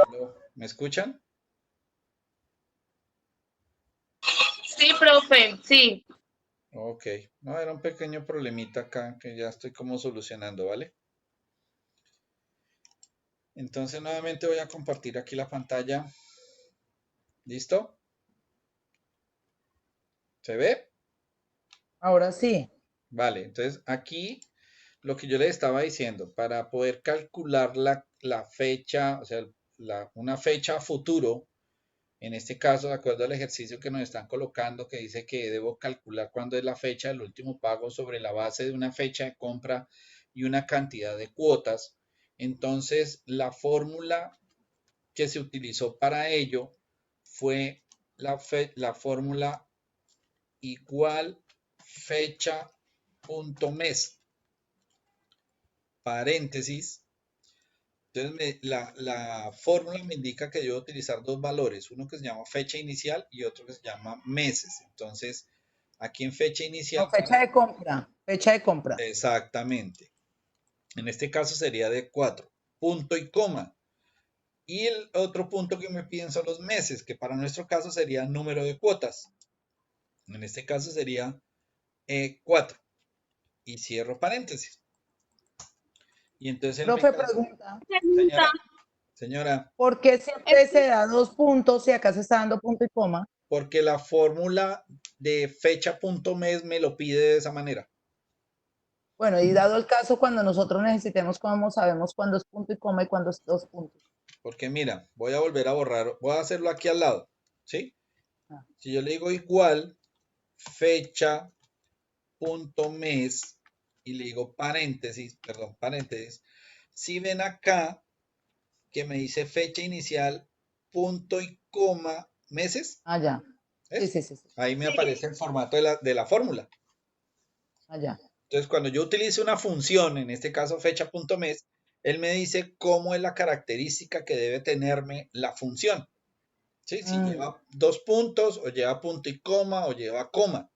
Aló, ¿me escuchan? Sí, profe, sí. Ok, no, era un pequeño problemita acá que ya estoy como solucionando, ¿vale? Entonces nuevamente voy a compartir aquí la pantalla. ¿Listo? ¿Se ve? Ahora sí. Vale, entonces aquí lo que yo les estaba diciendo, para poder calcular la fecha, o sea, una fecha a futuro, en este caso, de acuerdo al ejercicio que nos están colocando, que dice que debo calcular cuándo es la fecha del último pago sobre la base de una fecha de compra y una cantidad de cuotas. Entonces, la fórmula que se utilizó para ello fue la fórmula igual fecha punto mes, paréntesis. Entonces, la fórmula me indica que debo utilizar dos valores, uno que se llama fecha inicial y otro que se llama meses. Entonces, aquí en fecha No, inicial, fecha de compra. Fecha de compra. exactamente. En este caso sería de 4, punto y coma. Y el otro punto que me piden son los meses, que para nuestro caso sería número de cuotas. En este caso sería 4. Y cierro paréntesis. Y entonces él me Profe, calcula. pregunta. Pregunta, Señora, señora, ¿Por qué es siempre se da 2 puntos y acá se está dando punto y coma? porque la fórmula de fecha punto mes me lo pide de esa manera. Bueno, y dado el caso, cuando nosotros necesitemos, ¿cómo sabemos cuándo es punto y coma y cuándo es 2 puntos? Porque mira, voy a volver a borrar, voy a hacerlo aquí al lado, ¿sí? Ah, Si yo le digo igual fecha punto mes y le digo paréntesis, perdón, paréntesis, si ven acá que me dice fecha inicial, punto y coma, meses, ya. Sí, ¿ves? sí, sí, sí. Ahí me sí, aparece el formato de la fórmula. Allá. Entonces, cuando yo utilizo una función, en este caso fecha.mes, él me dice cómo es la característica que debe tenerme la función. ¿Sí? Si lleva dos puntos, o lleva punto y coma, o lleva coma.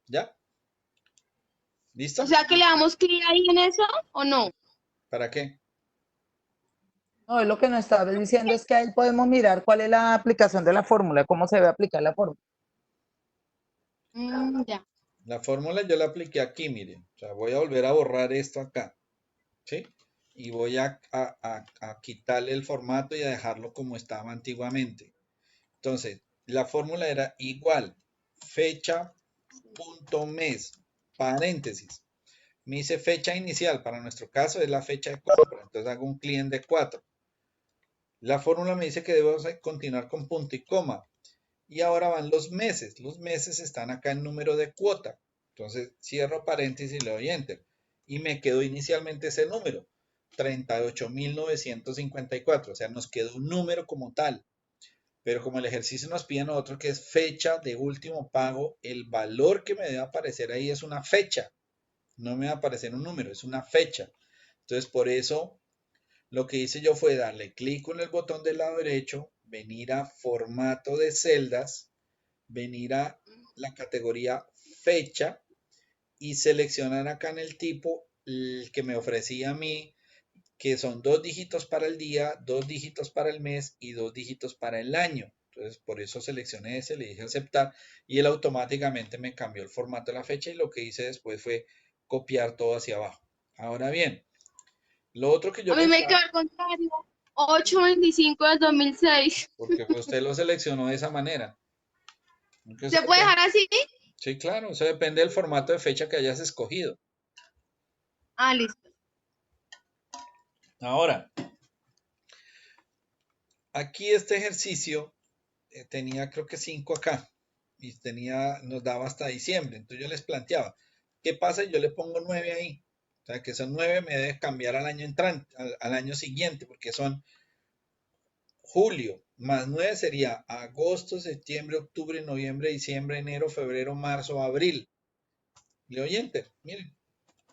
¿Ya? o ¿Listo? sea que le damos clic ahí en eso o no. ¿Para qué? No, es lo que nos estaba diciendo es que ahí podemos mirar cuál es la aplicación de la fórmula, cómo se debe aplicar la fórmula. Ya. La fórmula yo la apliqué aquí, miren. O sea, voy a volver a borrar esto acá. ¿Sí? Y voy a quitarle el formato y a dejarlo como estaba antiguamente. Entonces, la fórmula era igual fecha punto mes, paréntesis. Me dice fecha inicial, para nuestro caso es la fecha de compra, entonces hago un cliente de 4. La fórmula me dice que debo continuar con punto y coma. Y ahora van los meses están acá en número de cuota. Entonces cierro paréntesis y le doy enter. Y me quedó inicialmente ese número, 38.954. O sea, nos quedó un número como tal. Pero como el ejercicio nos pide a nosotros que es fecha de último pago, el valor que me debe aparecer ahí es una fecha. No me va a aparecer un número, es una fecha. Entonces, por eso lo que hice yo fue darle clic con el botón del lado derecho, venir a formato de celdas, venir a la categoría fecha y seleccionar acá en el tipo el que me ofrecía a mí, que son 2 dígitos para el día, 2 dígitos para el mes y 2 dígitos para el año. Entonces, por eso seleccioné ese, le dije aceptar y él automáticamente me cambió el formato de la fecha y lo que hice después fue copiar todo hacia abajo. Ahora bien, lo otro que yo A mí me quedó pensaba, al contrario. 8/25 del 2006. porque usted lo seleccionó de esa manera. Aunque ¿Se eso puede dejar así? sí, claro, eso depende del formato de fecha que hayas escogido. Ah, listo. Ahora, aquí este ejercicio tenía creo que 5 acá y nos daba hasta diciembre. Entonces yo les planteaba, ¿qué pasa si yo le pongo 9 ahí? O sea, que son 9 me debe cambiar al año entrante, al año siguiente, porque son julio, más 9 sería agosto, septiembre, octubre, noviembre, diciembre, enero, febrero, marzo, abril. Le doy enter, miren,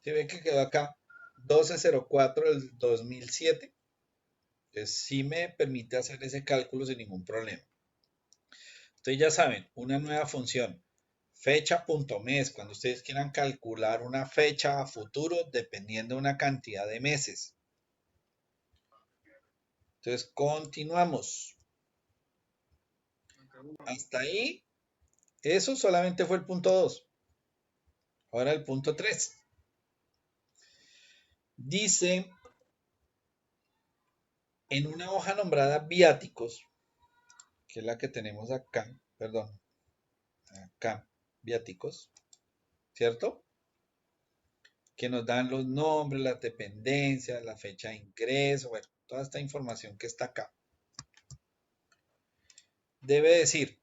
se ve que quedó acá 1204 del 2007. Entonces sí me permite hacer ese cálculo sin ningún problema. Entonces ya saben, una nueva función, fecha.mes, cuando ustedes quieran calcular una fecha a futuro dependiendo de una cantidad de meses. Entonces, continuamos. Hasta ahí, eso solamente fue el punto 2. Ahora el punto 3. Dice, en una hoja nombrada viáticos, que es la que tenemos acá, perdón, acá, viáticos, ¿cierto? Que nos dan los nombres, las dependencias, la fecha de ingreso, bueno, toda esta información que está acá. Debe decir,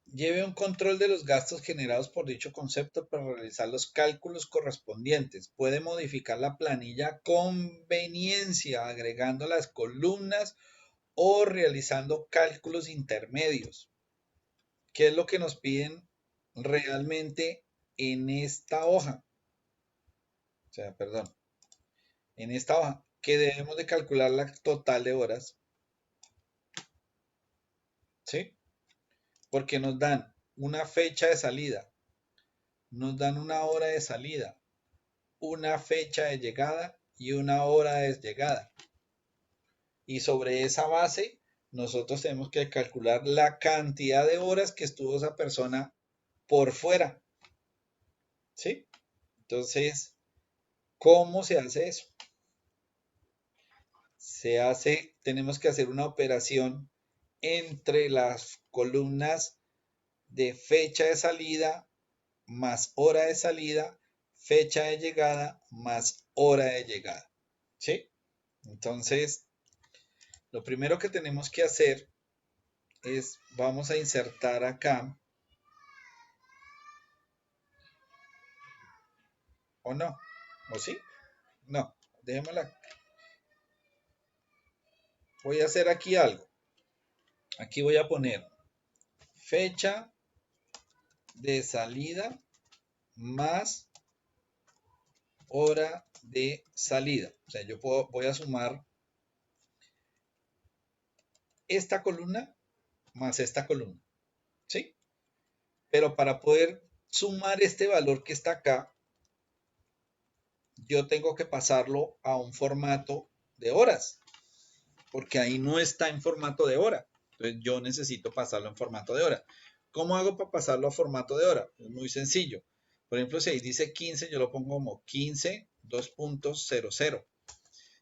lleve un control de los gastos generados por dicho concepto para realizar los cálculos correspondientes. Puede modificar la planilla a conveniencia, agregando las columnas o realizando cálculos intermedios. ¿Qué es lo que nos piden realmente en esta hoja? O sea, perdón, en esta hoja, que debemos de calcular la total de horas, ¿sí? Porque nos dan una fecha de salida, nos dan una hora de salida, una fecha de llegada y una hora de llegada. Y sobre esa base, nosotros tenemos que calcular la cantidad de horas que estuvo esa persona por fuera, ¿sí? Entonces, ¿cómo se hace eso? Tenemos que hacer una operación entre las columnas de fecha de salida más hora de salida, fecha de llegada más hora de llegada. ¿Sí? Entonces, lo primero que tenemos que hacer es, vamos a insertar acá, ¿o no? ¿O sí? No, dejémosla. Voy a hacer aquí algo. Aquí voy a poner fecha de salida más hora de salida. O sea, voy a sumar esta columna más esta columna. ¿Sí? Pero para poder sumar este valor que está acá, yo tengo que pasarlo a un formato de horas, porque ahí no está en formato de hora. Entonces yo necesito pasarlo en formato de hora. ¿Cómo hago para pasarlo a formato de hora? Es muy sencillo. Por ejemplo, si ahí dice 15, yo lo pongo como 15, 2.00.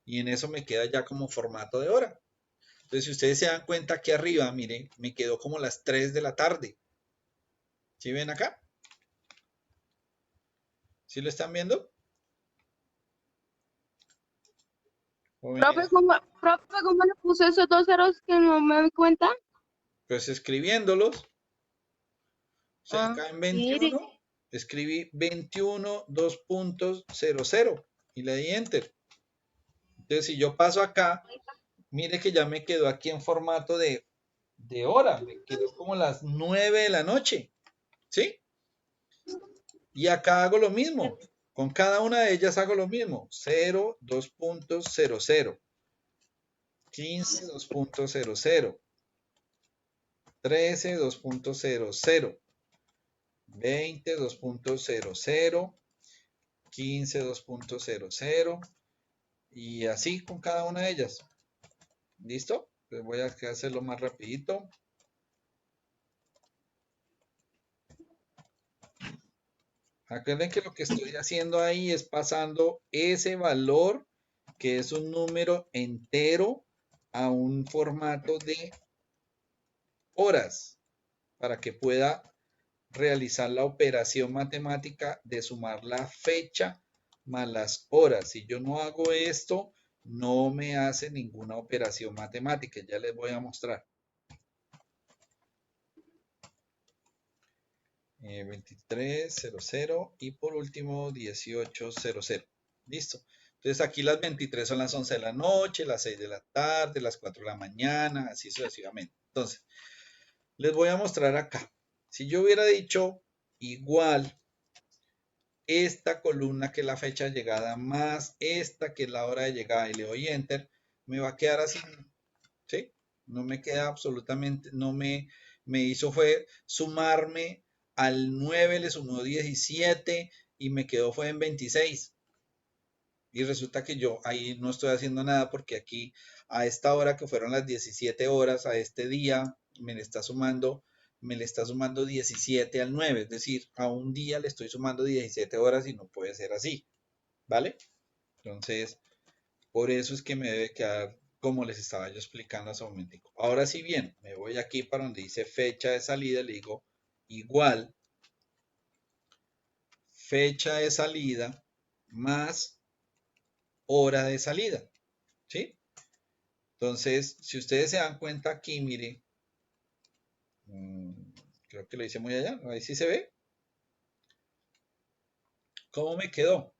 Y en eso me queda ya como formato de hora. Entonces, si ustedes se dan cuenta aquí arriba, miren, me quedó como las 3 de la tarde. ¿Sí ven acá? ¿Sí lo están viendo? ¿Cómo le puse esos 2 ceros que no me doy cuenta? Pues escribiéndolos. O sea, Ah, acá en mire. 21, escribí 21, 2.00 y le di enter. Entonces, si yo paso acá, mire que ya me quedó aquí en formato de hora. Me quedó como las 9 de la noche. ¿Sí? Y acá hago lo mismo. Con cada una de ellas hago lo mismo. 0, 2.00. 15, 2.00. 13, 2.00. 20, 2.00. 15, 2.00. Y así con cada una de ellas. ¿Listo? Pues voy a hacerlo más rapidito. Acuérdense que lo que estoy haciendo ahí es pasando ese valor, que es un número entero, a un formato de horas, para que pueda realizar la operación matemática de sumar la fecha más las horas. Si yo no hago esto, no me hace ninguna operación matemática. Ya les voy a mostrar. 2300 y por último 1800. Listo. Entonces aquí las 23 son las 11 de la noche, las 6 de la tarde, las 4 de la mañana, así sucesivamente. Entonces, les voy a mostrar acá. Si yo hubiera dicho igual esta columna que es la fecha de llegada más esta que es la hora de llegada y le doy enter, me va a quedar así, ¿sí? No me queda absolutamente, me hizo fue sumarme al 9, le sumó 17 y me quedó fue en 26. Y resulta que yo ahí no estoy haciendo nada porque aquí a esta hora que fueron las 17 horas, a este día me le está sumando 17 al 9, es decir, a un día le estoy sumando 17 horas y no puede ser así, ¿vale? Entonces, por eso es que me debe quedar como les estaba yo explicando hace un momentico. Ahora sí bien, me voy aquí para donde dice fecha de salida, le digo igual fecha de salida más hora de salida, ¿sí? Entonces, si ustedes se dan cuenta aquí, mire, mm, creo que lo hice muy allá, ahí sí se ve. ¿Cómo me quedó?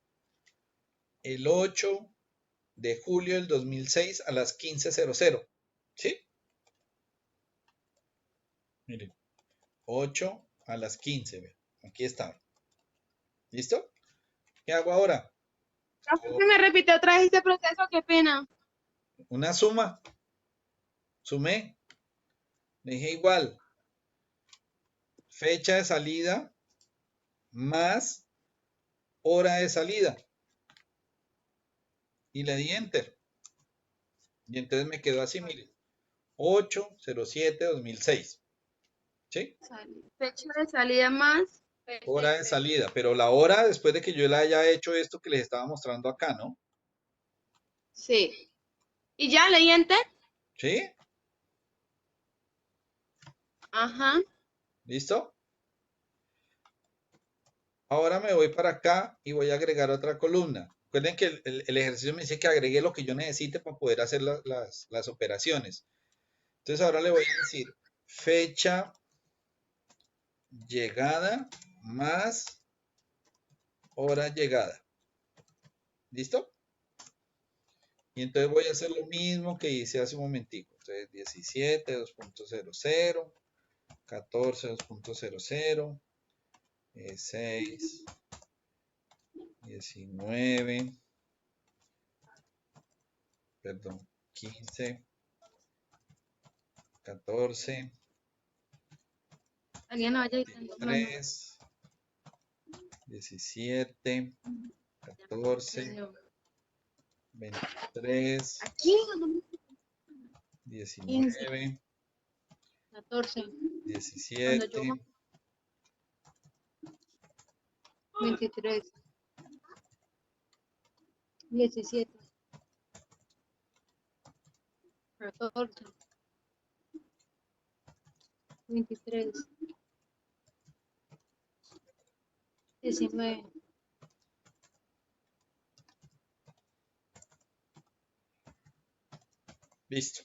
El 8 de julio del 2006 a las 15:00, ¿sí? Miren, 8 a las 15, ve, aquí está. ¿Listo? ¿Qué hago ahora? Profe, que me repite otra vez este proceso, qué pena. Una suma, sumé, le dije igual, fecha de salida más hora de salida y le di enter. Y entonces me quedó así, miren, 8/07/2006, ¿sí? Fecha de salida más. Hora de salida, pero la hora después de que yo le haya hecho esto que les estaba mostrando acá, ¿no? Sí. ¿Y ya leí enter? ¿Sí? Ajá. ¿Listo? Ahora me voy para acá y voy a agregar otra columna. Recuerden que el ejercicio me dice que agregue lo que yo necesite para poder hacer las operaciones. Entonces ahora le voy a decir fecha llegada más hora llegada. ¿Listo? Y entonces voy a hacer lo mismo que hice hace un momentico. Entonces 17, 2.00, 14, 2.00, 6, 19, perdón, 15, 14, Alguien no vaya diciendo. 3, 17, 14, 23, Aquí. 19, 14. Cuando yo 17, 23. 17. 14. 23. 19. listo.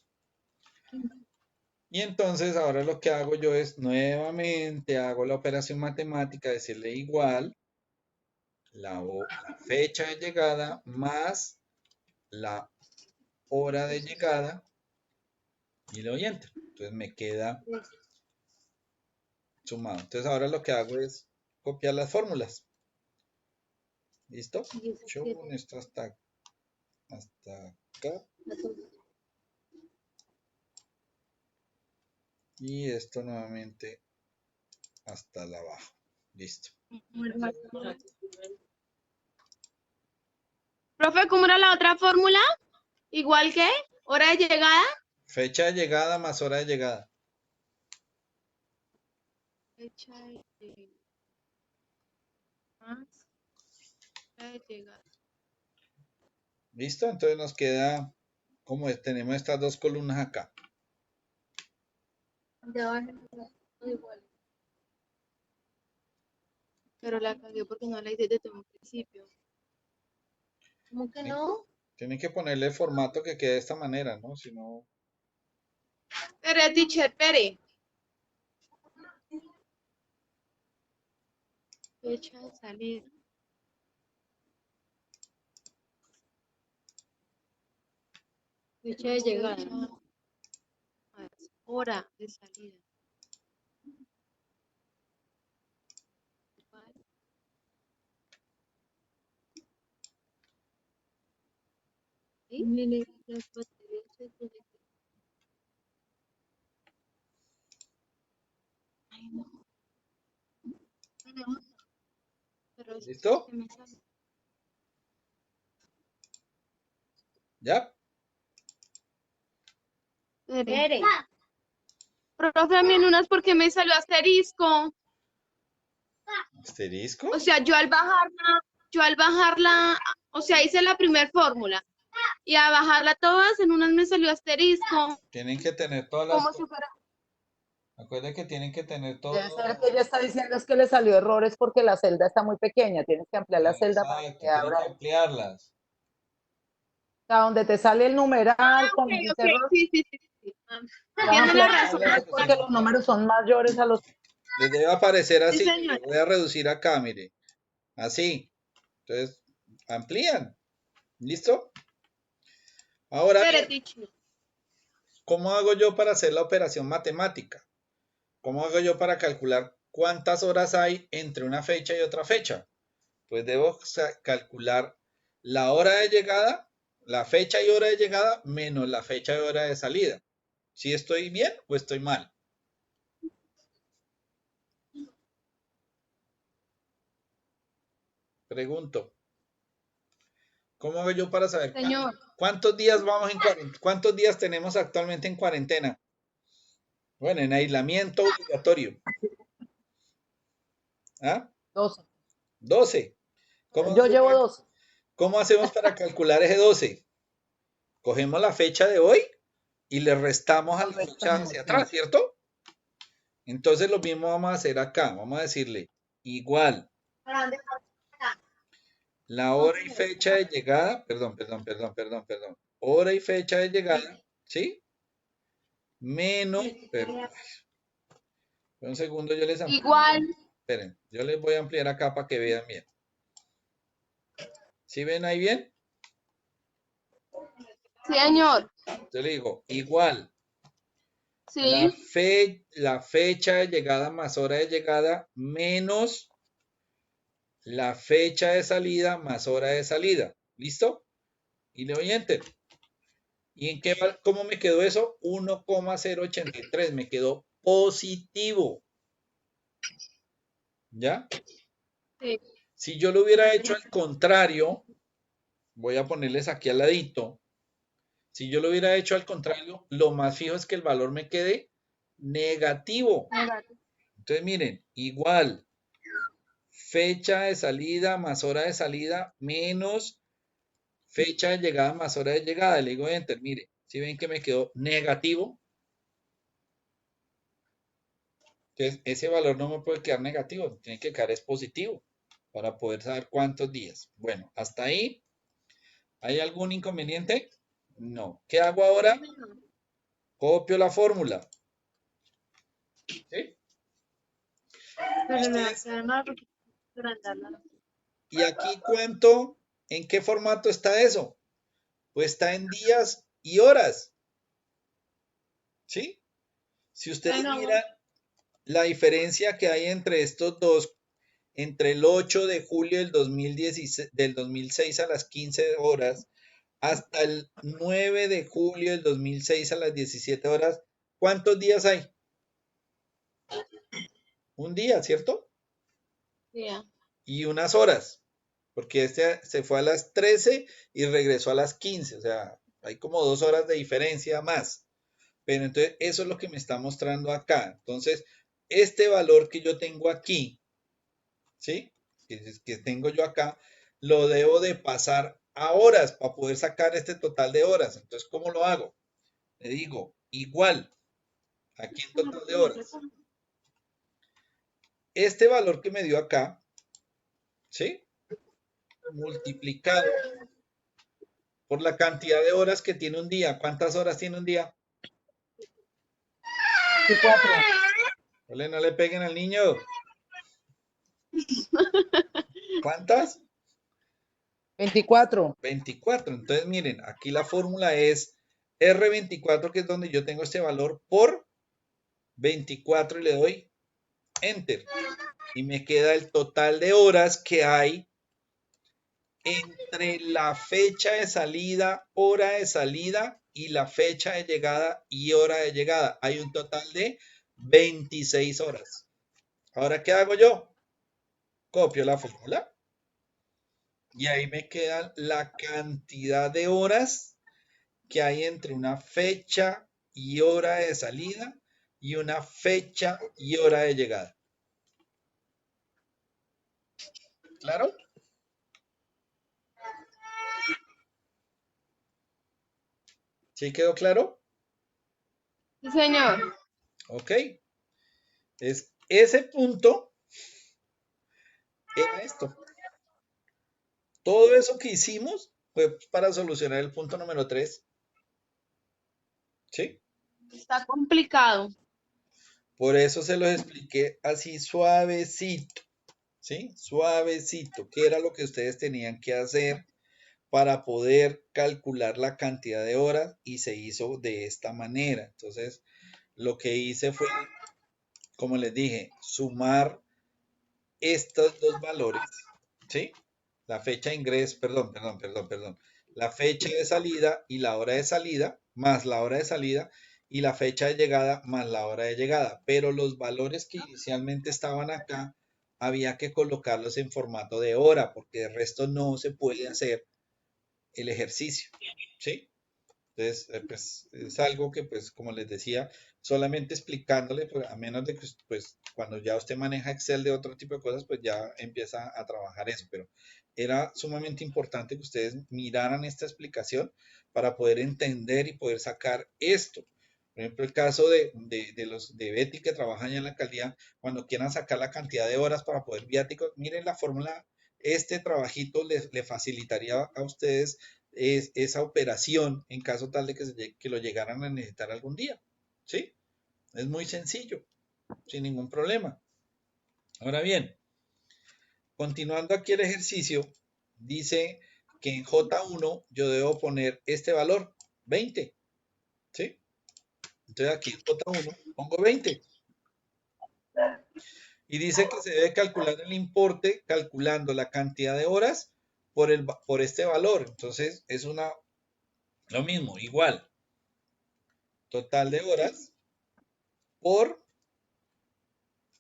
Y entonces ahora lo que hago yo es nuevamente hago la operación matemática, decirle igual la fecha de llegada más la hora de llegada y le doy enter. Entonces me queda sumado. Entonces ahora lo que hago es copiar las fórmulas. ¿Listo? 17. Esto hasta acá y esto nuevamente hasta la abajo. Listo. Profe, ¿cómo era la otra fórmula? Igual que hora de llegada. Fecha de llegada más hora de llegada. Fecha de más hora de llegada. ¿Listo? Entonces nos queda como tenemos estas dos columnas acá. Igual. Pero la cagué porque no la hice desde un principio. ¿Cómo que no? Tienen que ponerle el formato que quede de esta manera, ¿no? Si no, Pero teacher, Pere. Fecha de salida. Fecha de llegada. Hora de salida. ¿Sí? Las baterías se conectan. Ay, no. Pero ¿listo? se me sale. ¿Ya? Espere. Profe, a mí en unas porque me salió asterisco. ¿Asterisco? O sea, yo al bajarla, o sea, hice la primera fórmula. Y a bajarla todas, en unas me salió asterisco. Tienen que tener todas las... Como si fuera. Acuérdense que tienen que tener todo... Debe ser que ella está diciendo es que le salió errores porque la celda está muy pequeña. Tienes que ampliar la celda para que Exacto, te tienen abra. que ampliarlas. O sea, donde te sale el numeral con Ok, ese ok, error, sí, sí, sí, sí. vas a Tiene la ampliar la razón. celda es porque los números son mayores a los... Les debe aparecer Sí, así. señor. Mire, voy a reducir acá, mire. Así. Entonces, amplían. ¿Listo? Ahora Espere, bien, teacher. ¿cómo hago yo para hacer la operación matemática? ¿Cómo hago yo para calcular cuántas horas hay entre una fecha y otra fecha? Pues debo calcular la hora de llegada, la fecha y hora de llegada, menos la fecha y hora de salida. ¿Si estoy bien o estoy mal? Pregunto. ¿Cómo hago yo para saber Señor, cuántos días vamos en cuarentena? ¿Cuántos días tenemos actualmente en cuarentena? Bueno, en aislamiento obligatorio. ¿Ah? 12. 12. ¿Cómo, Yo llevo 12. cómo hacemos para calcular ese 12? Cogemos la fecha de hoy y le restamos a la fecha hacia atrás, ¿cierto? Entonces lo mismo vamos a hacer acá. Vamos a decirle igual la hora y fecha de llegada, perdón. Hora y fecha de llegada, ¿sí? Menos, perdón, un segundo, yo les amplío. igual. Esperen, yo les voy a ampliar acá para que vean bien. ¿Sí ven ahí bien? Sí, señor. Yo le digo, igual, Sí. la fecha de llegada más hora de llegada menos la fecha de salida más hora de salida. ¿Listo? Y le doy enter. ¿Y en qué, cómo me quedó eso? 1,083. Me quedó positivo. ¿Ya? Sí. Si yo lo hubiera hecho al contrario, voy a ponerles aquí al ladito. Si yo lo hubiera hecho al contrario, lo más fijo es que el valor me quede negativo. Entonces, miren, igual, fecha de salida más hora de salida menos fecha de llegada más hora de llegada. Le digo enter, mire, si ven que me quedó negativo, entonces ese valor no me puede quedar negativo, tiene que quedar es positivo para poder saber cuántos días. Bueno, hasta ahí, ¿hay algún inconveniente? No. ¿Qué hago ahora? Copio la fórmula. ¿Sí? Pero le va a Ustedes, quedar mal porque agrandarla. ¿y aquí cuánto? ¿En qué formato está eso? Pues está en días y horas. ¿Sí? Si ustedes Bueno, miran la diferencia que hay entre estos dos, entre el 8 de julio del 2016, del 2006 a las 15 horas, hasta el 9 de julio del 2006 a las 17 horas, ¿cuántos días hay? Un día, ¿cierto? sí. Y unas horas, porque este se fue a las 13 y regresó a las 15, o sea, hay como 2 horas de diferencia más. Pero entonces eso es lo que me está mostrando acá. Entonces, este valor que yo tengo aquí, ¿sí? Que tengo yo acá, lo debo de pasar a horas para poder sacar este total de horas. Entonces, ¿cómo lo hago? Le digo, igual, aquí en total de horas. Este valor que me dio acá, ¿sí? Multiplicado por la cantidad de horas que tiene un día. ¿Cuántas horas tiene un día? 24. Ole, no le peguen al niño. ¿Cuántas? 24. 24. Entonces, miren, aquí la fórmula es R24, que es donde yo tengo este valor, por 24 y le doy Enter. Y me queda el total de horas que hay entre la fecha de salida, hora de salida y la fecha de llegada y hora de llegada. Hay un total de 26 horas. Ahora, ¿qué hago yo? Copio la fórmula y ahí me queda la cantidad de horas que hay entre una fecha y hora de salida y una fecha y hora de llegada. ¿Claro? ¿Sí quedó claro? Sí, señor. Ok. Ese punto era esto. Todo eso que hicimos fue para solucionar el punto número 3. ¿Sí? Está complicado. Por eso se los expliqué así suavecito. ¿Sí? Suavecito. ¿Qué era lo que ustedes tenían que hacer para poder calcular la cantidad de horas? Y se hizo de esta manera. Entonces, lo que hice fue, como les dije, sumar estos dos valores, ¿sí? La fecha de ingreso, perdón. La fecha de salida y la hora de salida, más la hora de salida, y la fecha de llegada más la hora de llegada. Pero los valores que inicialmente estaban acá, había que colocarlos en formato de hora, porque de resto no se puede hacer el ejercicio, ¿sí? Entonces, pues es algo que, pues, como les decía, solamente explicándole, pues, a menos de que, pues, cuando ya usted maneja Excel de otro tipo de cosas, pues ya empieza a trabajar eso. Pero era sumamente importante que ustedes miraran esta explicación para poder entender y poder sacar esto. Por ejemplo, el caso los de Betty que trabajan ya en la alcaldía, cuando quieran sacar la cantidad de horas para poder viáticos, miren la fórmula, este trabajito le facilitaría a ustedes esa operación en caso tal de que lo llegaran a necesitar algún día. ¿Sí? Es muy sencillo, sin ningún problema. Ahora bien, continuando aquí el ejercicio, dice que en J1 yo debo poner este valor, 20. ¿Sí? Entonces aquí en J1 pongo 20. Y dice que se debe calcular el importe calculando la cantidad de horas por este valor. Entonces es lo mismo, igual. Total de horas por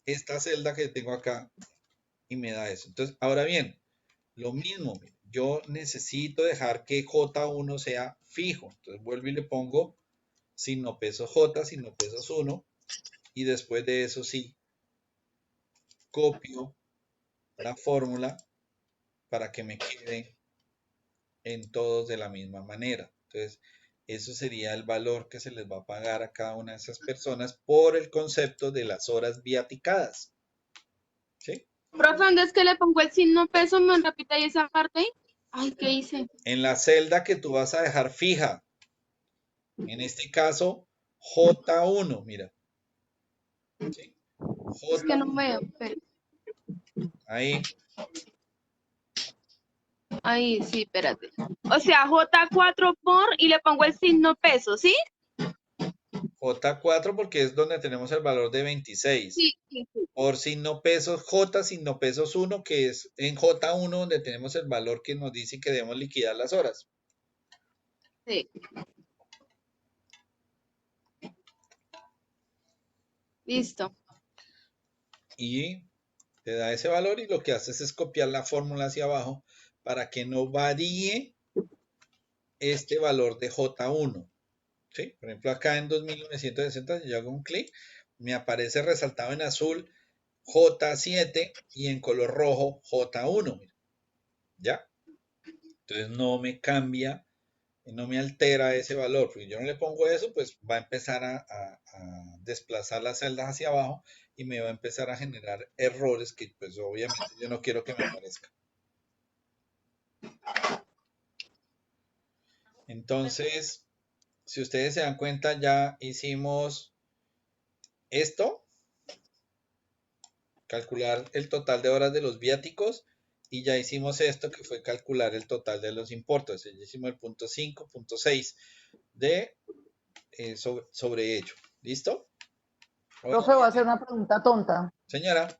esta celda que tengo acá y me da eso. Entonces, ahora bien, lo mismo, yo necesito dejar que J1 sea fijo. Entonces vuelvo y le pongo signo peso J, signo pesos 1 y después de eso sí, copio la fórmula para que me quede en todos de la misma manera. Entonces, eso sería el valor que se les va a pagar a cada una de esas personas por el concepto de las horas viaticadas. ¿Sí? Profe, ¿dónde es que le pongo el signo peso? ¿Me repite ahí esa parte ahí? Ay, ¿qué hice? En la celda que tú vas a dejar fija, en este caso J1, mira. ¿Sí? Es que no J1, veo. Pero... ahí, Ahí, sí, espérate. O sea, J4 por y le pongo el signo peso, ¿sí? J4 porque es donde tenemos el valor de 26. Sí, sí, sí. Por signo pesos J, signo pesos 1, que es en J1 donde tenemos el valor que nos dice que debemos liquidar las horas. Sí. Listo. Y te da ese valor y lo que haces es copiar la fórmula hacia abajo para que no varíe este valor de J1. ¿Sí? Por ejemplo, acá en 2960, si yo hago un clic, me aparece resaltado en azul J7 y en color rojo J1. ¿Ya? Entonces no me cambia, no me altera ese valor, porque yo no le pongo eso, pues va a empezar a desplazar las celdas hacia abajo y me va a empezar a generar errores que pues obviamente yo no quiero que me aparezcan. Entonces, si ustedes se dan cuenta, ya hicimos esto, calcular el total de horas de los viáticos, y ya hicimos esto que fue calcular el total de los importes. Ya hicimos el punto 5, punto 6 de sobre ello. ¿Listo? Ahora Profe, voy a hacer viene, una pregunta tonta. señora,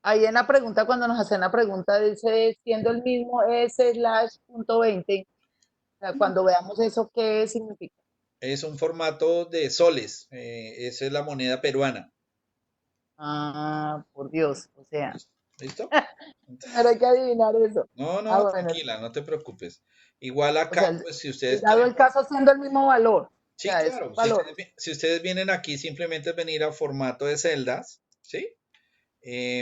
Ahí en la pregunta, cuando nos hacen la pregunta, dice siendo el mismo S/.20. O sea, cuando veamos eso, ¿qué significa? es un formato de soles. Esa es la moneda peruana. Ah, por Dios, o sea, ¿Listo? Pero hay que adivinar eso. No, Ah, no, bueno, tranquila, no te preocupes. Igual o acá, sea, pues si ustedes dado quieren, el caso siendo el mismo valor. O sí, sea, es claro, valor. si ustedes vienen aquí, simplemente es venir a formato de celdas, ¿sí?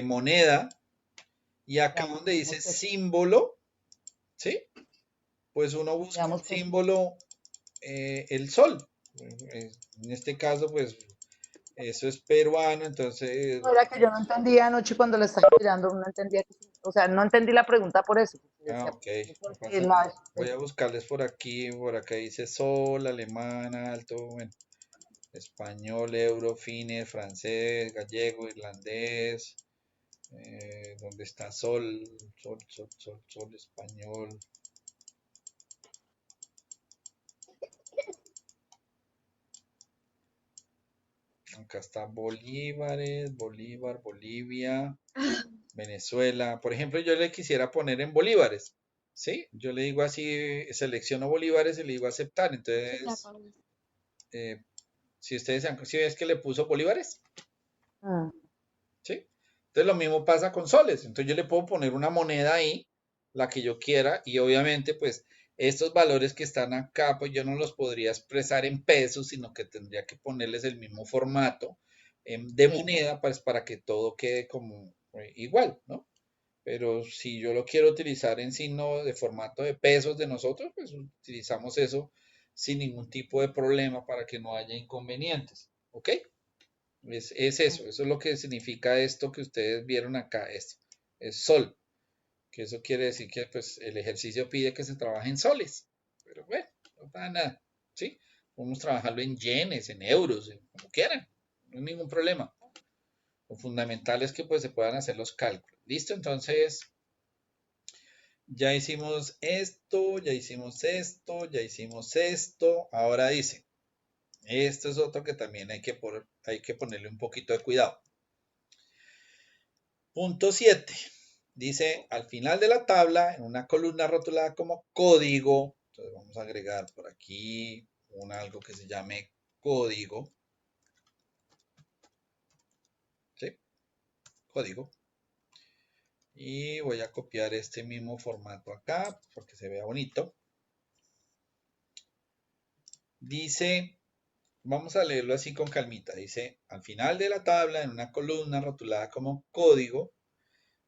Moneda, y acá Veamos, donde dice pues, símbolo, ¿sí? Pues uno busca el veamos, pues. símbolo, el sol. En este caso, pues eso es peruano, entonces, No, era que yo no entendía anoche cuando le estaba mirando, no entendía, o sea, no entendí la pregunta por eso. Porque decía, ok, no ¿por qué pasa nada. la- Voy a buscarles por aquí, por acá dice sol, alemán, alto, bueno, español, euro, fines, francés, gallego, irlandés, ¿dónde está sol, sol, sol, sol, sol, español? Acá está bolívares, Bolívar, Bolivia, Venezuela. Por ejemplo, yo le quisiera poner en bolívares, ¿sí? Yo le digo así, selecciono bolívares y le digo aceptar. Entonces, eh, si ustedes si ves que le puso bolívares, Mm. ¿sí? Entonces lo mismo pasa con soles. Entonces yo le puedo poner una moneda ahí, la que yo quiera, y obviamente pues estos valores que están acá, pues yo no los podría expresar en pesos, sino que tendría que ponerles el mismo formato de Sí. moneda, pues para que todo quede como igual, ¿no? Pero si yo lo quiero utilizar en signo de formato de pesos de nosotros, pues utilizamos eso sin ningún tipo de problema para que no haya inconvenientes, ¿ok? Es eso es lo que significa esto que ustedes vieron acá, esto, es sol, que eso quiere decir que pues el ejercicio pide que se trabaje en soles, pero bueno, no pasa nada, ¿sí? Podemos trabajarlo en yenes, en euros, como quieran, no hay ningún problema. Lo fundamental es que pues se puedan hacer los cálculos, ¿listo? Entonces, ya hicimos esto, ya hicimos esto, ya hicimos esto, ahora dice, esto es otro que también hay que ponerle un poquito de cuidado. Punto 7. Dice, al final de la tabla, en una columna rotulada como código, entonces vamos a agregar por aquí algo que se llame código, ¿sí? Código. Y voy a copiar este mismo formato acá, porque se vea bonito. Dice, vamos a leerlo así con calmita, dice, al final de la tabla, en una columna rotulada como código,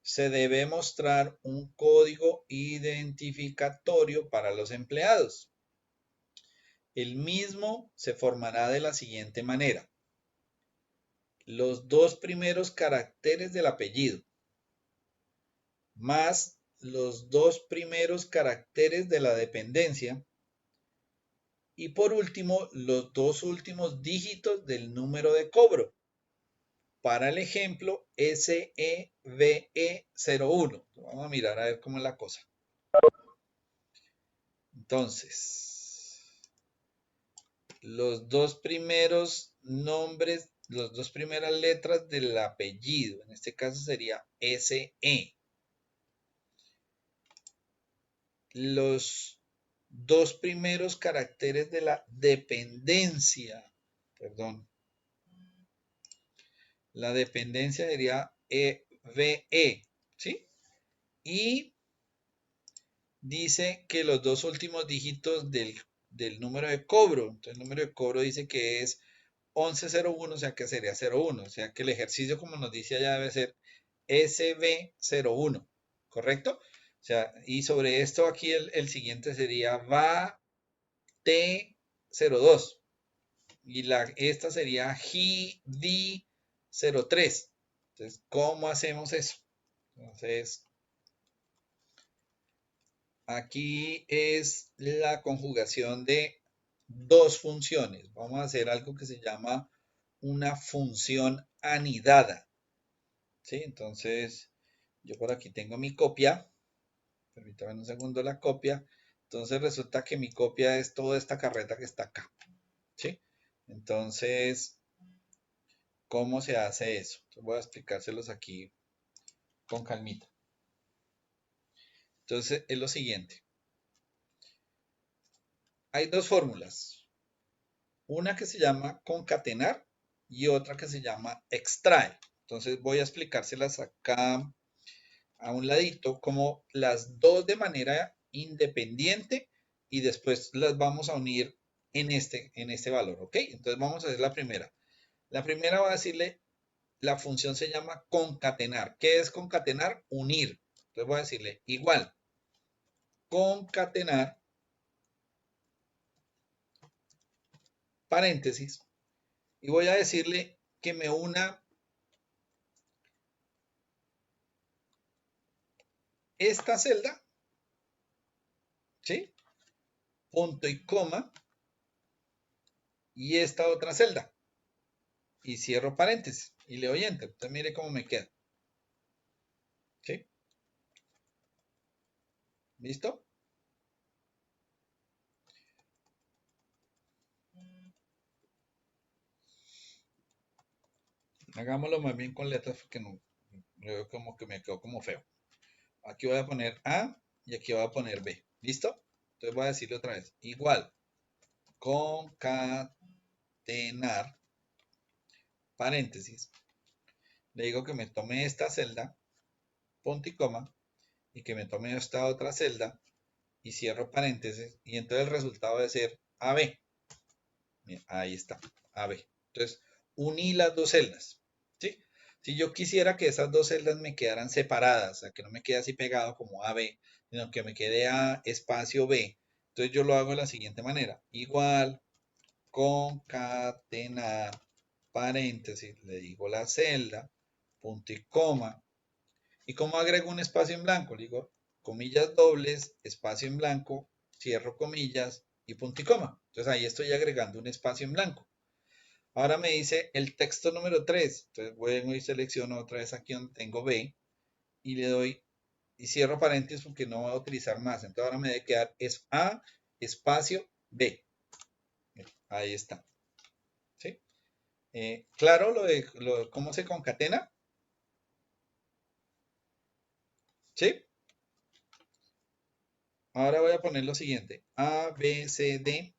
se debe mostrar un código identificatorio para los empleados. El mismo se formará de la siguiente manera. Los dos primeros caracteres del apellido más los dos primeros caracteres de la dependencia y por último los dos últimos dígitos del número de cobro. Para el ejemplo SEVE01. Vamos a mirar a ver cómo es la cosa. Entonces, los dos primeros nombres, las dos primeras letras del apellido, en este caso sería SE. Los dos primeros caracteres de la dependencia, perdón, la dependencia sería EVE, ¿sí? Y dice que los dos últimos dígitos del número de cobro, entonces el número de cobro dice que es 1101, o sea que sería 01, o sea que el ejercicio como nos dice allá debe ser SB01, ¿correcto? O sea, y sobre esto aquí el siguiente sería va T02 y esta sería GD03. Entonces, ¿cómo hacemos eso? Entonces, aquí es la conjugación de dos funciones. Vamos a hacer algo que se llama una función anidada. ¿Sí? Entonces, yo por aquí tengo mi copia. Permítame un segundo la copia. Entonces resulta que mi copia es toda esta carreta que está acá. ¿Sí? Entonces, ¿cómo se hace eso? Entonces, voy a explicárselos aquí con calmita. Entonces, es lo siguiente. Hay dos fórmulas. Una que se llama concatenar y otra que se llama extraer. Entonces, voy a explicárselas acá a un ladito como las dos de manera independiente y después las vamos a unir en este valor, ¿ok? Entonces vamos a hacer la primera. La primera va a decirle, la función se llama concatenar. ¿Qué es concatenar? Unir. Entonces voy a decirle igual, concatenar, paréntesis, y voy a decirle que me una esta celda, ¿sí? Punto y coma, y esta otra celda. Y cierro paréntesis y le doy enter. Entonces mire cómo me queda. ¿Sí? ¿Listo? Hagámoslo más bien con letras porque no, veo como que me quedó como feo. Aquí voy a poner A y aquí voy a poner B. ¿Listo? Entonces voy a decirle otra vez. Igual. Concatenar. Paréntesis. Le digo que me tome esta celda. Punto y coma. Y que me tome esta otra celda. Y cierro paréntesis. Y entonces el resultado debe ser AB. Mira, ahí está. AB. Entonces uní las dos celdas. ¿Sí? Si yo quisiera que esas dos celdas me quedaran separadas, o sea, que no me quede así pegado como AB, sino que me quede A espacio B, entonces yo lo hago de la siguiente manera. Igual, concatenar, paréntesis, le digo la celda, punto y coma. ¿Y cómo agrego un espacio en blanco? Le digo comillas dobles, espacio en blanco, cierro comillas y punto y coma. Entonces ahí estoy agregando un espacio en blanco. Ahora me dice el texto número 3. Entonces vuelvo y selecciono otra vez aquí donde tengo B y le doy y cierro paréntesis porque no voy a utilizar más. Entonces ahora me debe quedar es A espacio B. Ahí está. ¿Sí? Claro lo de cómo se concatena. ¿Sí? Ahora voy a poner lo siguiente. A, B, C, D.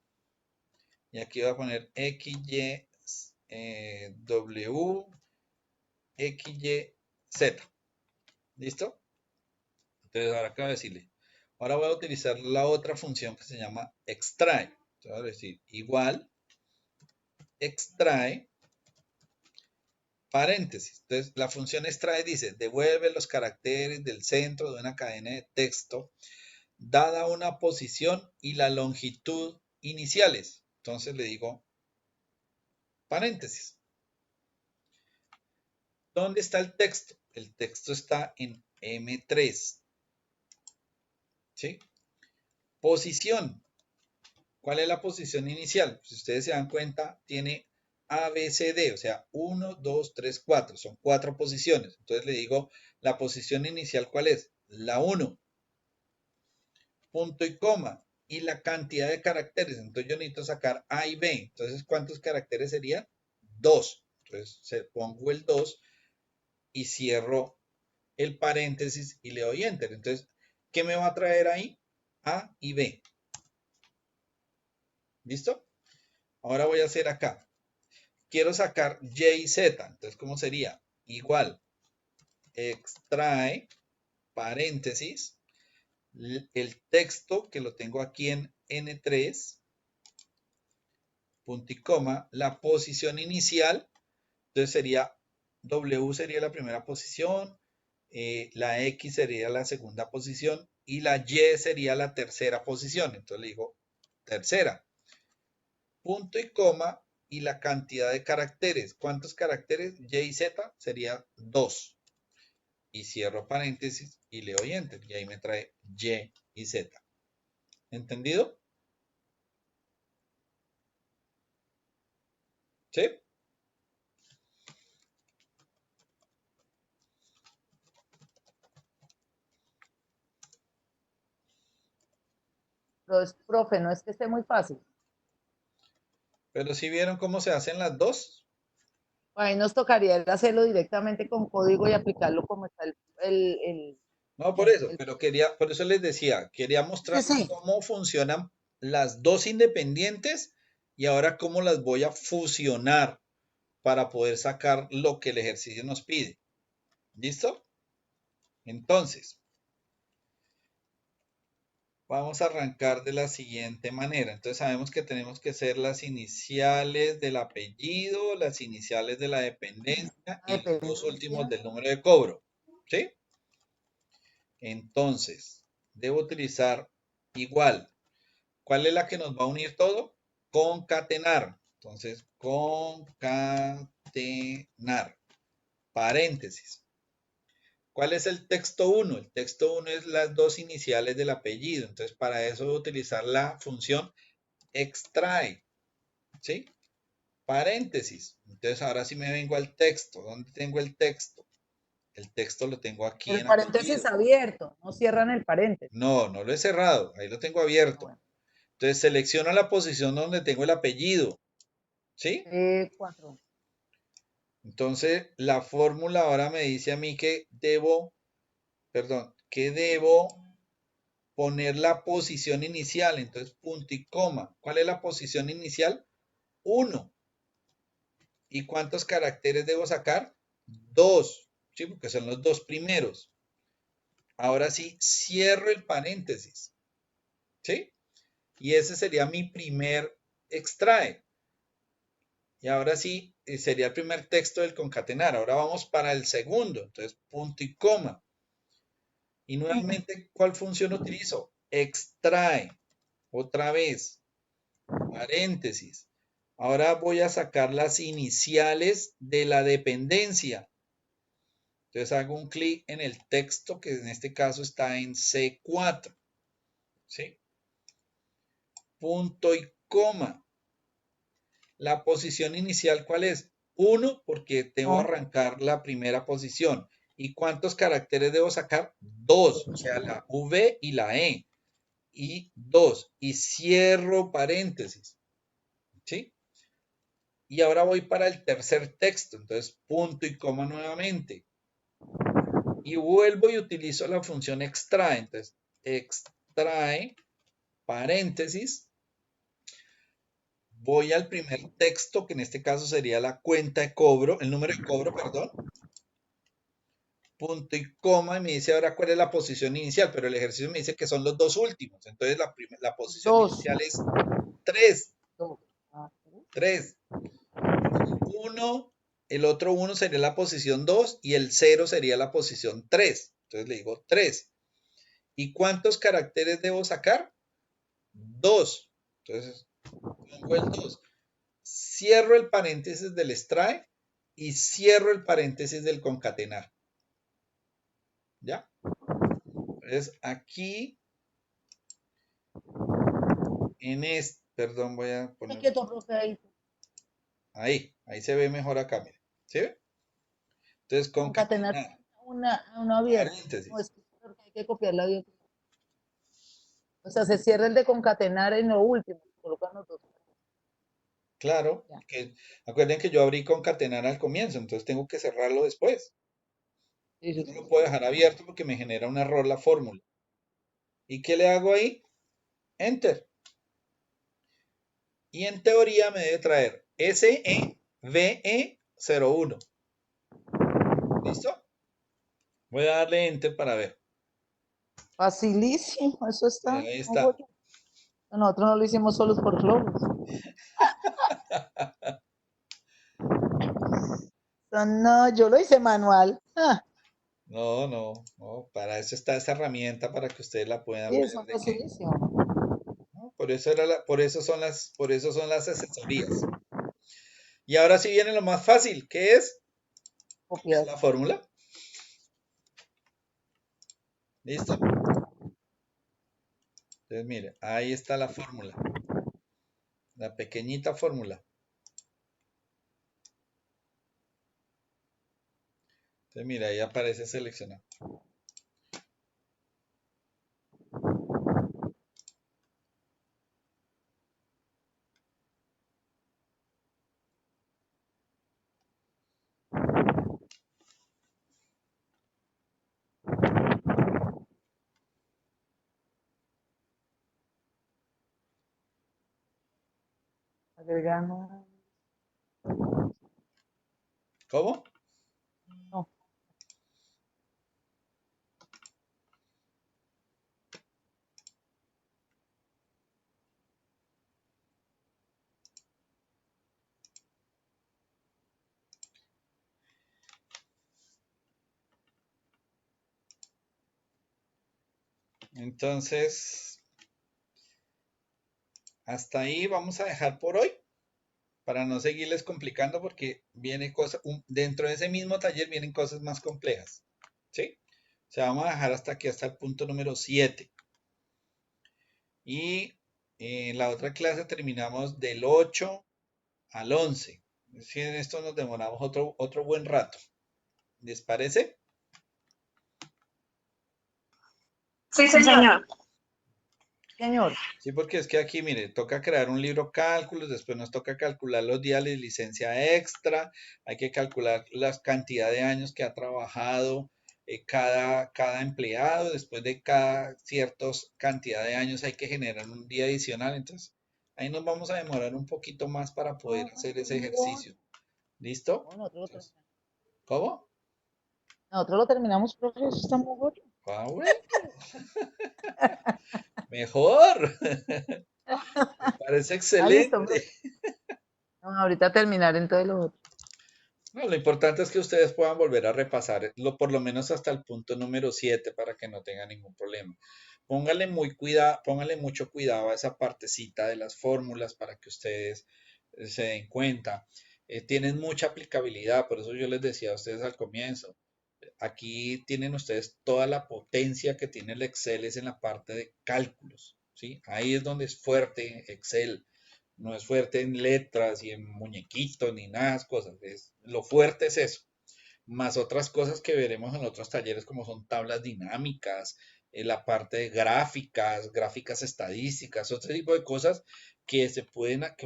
Y aquí voy a poner X, Y, W, X, Y, Z. ¿Listo? Entonces ahora acabo de decirle. Ahora voy a utilizar la otra función que se llama extrae. Entonces voy a decir igual extrae paréntesis. Entonces la función extrae dice devuelve los caracteres del centro de una cadena de texto dada una posición y la longitud iniciales. Entonces le digo paréntesis. ¿Dónde está el texto? El texto está en M3. ¿Sí? Posición. ¿Cuál es la posición inicial? Si ustedes se dan cuenta, tiene A, B, C, D, o sea, 1, 2, 3, 4. Son 4 posiciones. Entonces le digo, la posición inicial, ¿cuál es? La 1. Punto y coma. Y la cantidad de caracteres. Entonces yo necesito sacar A y B. Entonces, ¿cuántos caracteres serían? 2. Entonces pongo el 2 y cierro el paréntesis y le doy enter. Entonces, ¿qué me va a traer ahí? A y B. ¿Listo? Ahora voy a hacer acá. Quiero sacar Y y Z. Entonces, ¿cómo sería? Igual. Extrae, paréntesis, el texto que lo tengo aquí en N3, punto y coma, la posición inicial. Entonces sería W sería la primera posición, la X sería la segunda posición y la Y sería la tercera posición. Entonces le digo tercera. Punto y coma y la cantidad de caracteres. ¿Cuántos caracteres? Y y Z sería 2. Y cierro paréntesis y le doy enter. Y ahí me trae Y y Z. ¿Entendido? ¿Sí? Entonces, profe, no es que esté muy fácil. Pero si vieron cómo se hacen las dos. Ahí nos tocaría hacerlo directamente con código y aplicarlo como está No, por eso, el- pero por eso les decía, quería Sí, mostrarles sí. cómo funcionan las dos independientes y ahora cómo las voy a fusionar para poder sacar lo que el ejercicio nos pide. ¿Listo? Entonces, vamos a arrancar de la siguiente manera. Entonces sabemos que tenemos que ser las iniciales del apellido, las iniciales de la dependencia y los dos últimos del número de cobro. ¿Sí? Entonces, debo utilizar igual. ¿Cuál es la que nos va a unir todo? Concatenar. Entonces, concatenar. Paréntesis. ¿Cuál es el texto 1? El texto 1 es las dos iniciales del apellido. Entonces, para eso voy a utilizar la función extrae. ¿Sí? Paréntesis. Entonces, ahora sí me vengo al texto. ¿Dónde tengo el texto? El texto lo tengo aquí El en paréntesis apellido. abierto, no cierran el paréntesis. No, no lo he cerrado. Ahí lo tengo abierto. Bueno, Entonces, selecciono la posición donde tengo el apellido. ¿Sí? 4. Entonces, la fórmula ahora me dice a mí que debo, perdón, que debo poner la posición inicial. Entonces, punto y coma. ¿Cuál es la posición inicial? 1. ¿Y cuántos caracteres debo sacar? 2. ¿Sí? Porque son los dos primeros. Ahora sí, cierro el paréntesis. ¿Sí? Y ese sería mi primer extrae. Y ahora sí, sería el primer texto del concatenar. Ahora vamos para el segundo. Entonces, punto y coma. Y nuevamente, ¿cuál función utilizo? Extrae. Otra vez. Paréntesis. Ahora voy a sacar las iniciales de la dependencia. Entonces hago un clic en el texto que en este caso está en C4. ¿Sí? Punto y coma. La posición inicial, ¿cuál es? 1, porque debo arrancar la primera posición. ¿Y cuántos caracteres debo sacar? 2, o sea, la V y la E. Y 2. Y cierro paréntesis. ¿Sí? Y ahora voy para el tercer texto. Entonces, punto y coma nuevamente. Y vuelvo y utilizo la función extrae. Entonces, extrae, paréntesis. Voy al primer texto, que en este caso sería la cuenta de cobro, el número de cobro, perdón. Punto y coma, y me dice ahora cuál es la posición inicial, pero el ejercicio me dice que son los dos últimos. Entonces, la posición 2. inicial es 3. 2. 3. 1, el otro 1 sería la posición 2 y el 0 sería la posición 3. Entonces le digo 3. ¿Y cuántos caracteres debo sacar? 2. Entonces pongo el 2. Cierro el paréntesis del extrae y cierro el paréntesis del concatenar. ¿Ya? Entonces aquí, en este, perdón, voy a poner ahí se ve mejor acá, mire. ¿Sí ve? Entonces Concatenar concatenar, una abierta. No, paréntesis. es que hay que copiarla bien. O sea, se cierra el de concatenar en lo último. Colocan los dos. Claro, Ya. que acuerden que yo abrí concatenar al comienzo, entonces tengo que cerrarlo después. Sí, sí, No sí. lo puedo dejar abierto porque me genera un error la fórmula. ¿Y qué le hago ahí? Enter. Y en teoría me debe traer SEVE01. ¿Listo? Voy a darle enter para ver. Facilísimo, eso está. Ahí está. Nosotros no lo hicimos solos por globos. No, yo lo hice manual. No, no, no. Para eso está esa herramienta para que ustedes la puedan Sí, ver eso es de qué. facilísimo. ¿No? Por eso son las asesorías. Y ahora sí viene lo más fácil, ¿qué es? Copiar. La fórmula. ¿Listo? Entonces, mire, ahí está la fórmula. La pequeñita fórmula. Entonces, mira, ahí aparece seleccionado. Agregando. ¿Cómo? No. Entonces, hasta ahí vamos a dejar por hoy para no seguirles complicando porque viene cosas, dentro de ese mismo taller vienen cosas más complejas. ¿Sí? O sea, vamos a dejar hasta aquí, hasta el punto número 7. Y en la otra clase terminamos del 8 al 11. Es decir, en esto nos demoramos otro buen rato. ¿Les parece? Sí, señor. Señor, Sí, porque es que aquí, mire, toca crear un libro cálculos, después nos toca calcular los días de licencia extra, hay que calcular la cantidad de años que ha trabajado cada empleado, después de cada cierta cantidad de años hay que generar un día adicional, entonces ahí nos vamos a demorar un poquito más para poder hacer ese ejercicio. ¿Listo? no, nosotros lo Entonces, terminamos. ¿cómo? Nosotros lo terminamos, profe, eso está muy bueno. Ah, bueno, mejor. Me parece Ah, listo, excelente. profe. No, ahorita terminar entonces lo otro. No, lo importante es que ustedes puedan volver a repasar por lo menos hasta el punto número 7 para que no tengan ningún problema. Póngale mucho cuidado a esa partecita de las fórmulas para que ustedes se den cuenta. Tienen mucha aplicabilidad, por eso yo les decía a ustedes al comienzo. Aquí tienen ustedes toda la potencia que tiene el Excel es en la parte de cálculos, ¿sí? Ahí es donde es fuerte Excel. No es fuerte en letras y en muñequitos ni nada de esas cosas. Lo fuerte es eso. Más otras cosas que veremos en otros talleres como son tablas dinámicas, la parte de gráficas estadísticas, otro tipo de cosas que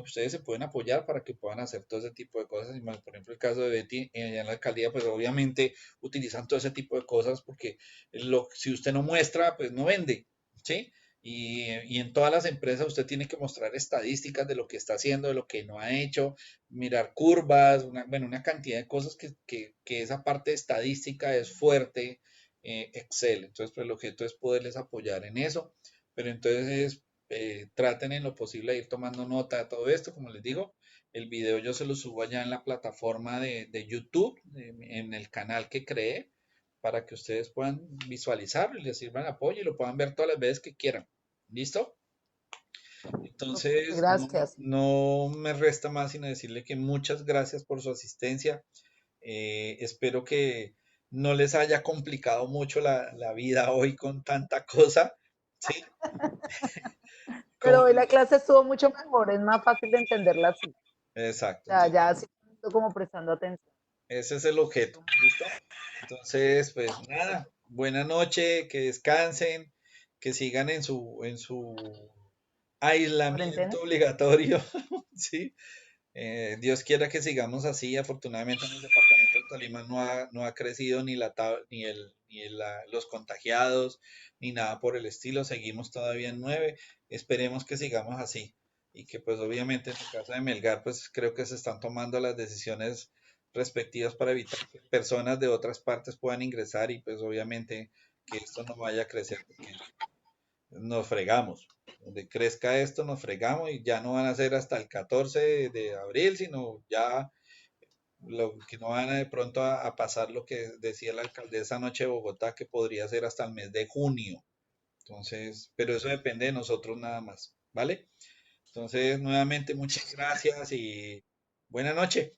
ustedes se pueden apoyar para que puedan hacer todo ese tipo de cosas. Y más, por ejemplo, el caso de Betty en la alcaldía, pues obviamente utilizan todo ese tipo de cosas porque si usted no muestra, pues no vende, ¿sí? Y en todas las empresas usted tiene que mostrar estadísticas de lo que está haciendo, de lo que no ha hecho, mirar curvas, una cantidad de cosas que esa parte estadística es fuerte Excel. Entonces, pues el objeto es poderles apoyar en eso, pero entonces traten en lo posible de ir tomando nota de todo esto, como les digo. El video yo se lo subo allá en la plataforma de YouTube, en el canal que creé, para que ustedes puedan visualizarlo y les sirvan apoyo y lo puedan ver todas las veces que quieran. ¿Listo? Entonces, Gracias. no me resta más sino decirle que muchas gracias por su asistencia. Espero que no les haya complicado mucho la vida hoy con tanta cosa. ¿Sí? Pero Como- hoy la clase estuvo mucho mejor, es más fácil de entenderla así. exacto. Ya, Entonces, ya así como prestando atención. ese es el objeto. ¿Listo? Entonces, pues nada, buena noche, que descansen, que sigan en su ¿Cuarentena? aislamiento obligatorio. ¿Sí? Dios quiera que sigamos así. Afortunadamente en el departamento del Tolima no ha crecido los contagiados ni nada por el estilo. Seguimos todavía en 9. Esperemos que sigamos así. Y que pues obviamente en el caso de Melgar pues creo que se están tomando las decisiones respectivas para evitar que personas de otras partes puedan ingresar y pues obviamente que esto no vaya a crecer porque nos fregamos. Donde crezca esto, nos fregamos y ya no van a ser hasta el 14 de abril, sino ya lo que no van a de pronto a pasar lo que decía la alcaldesa anoche de Bogotá, que podría ser hasta el mes de junio. Entonces, pero eso depende de nosotros nada más, ¿vale? Entonces, nuevamente, muchas gracias y buena noche.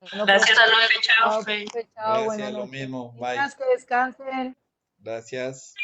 Bueno, Gracias, profe, hasta luego, chao. chao, profe, chao, buena Gracias, lo noche. mismo. Bye. Niñas, que descansen. Gracias.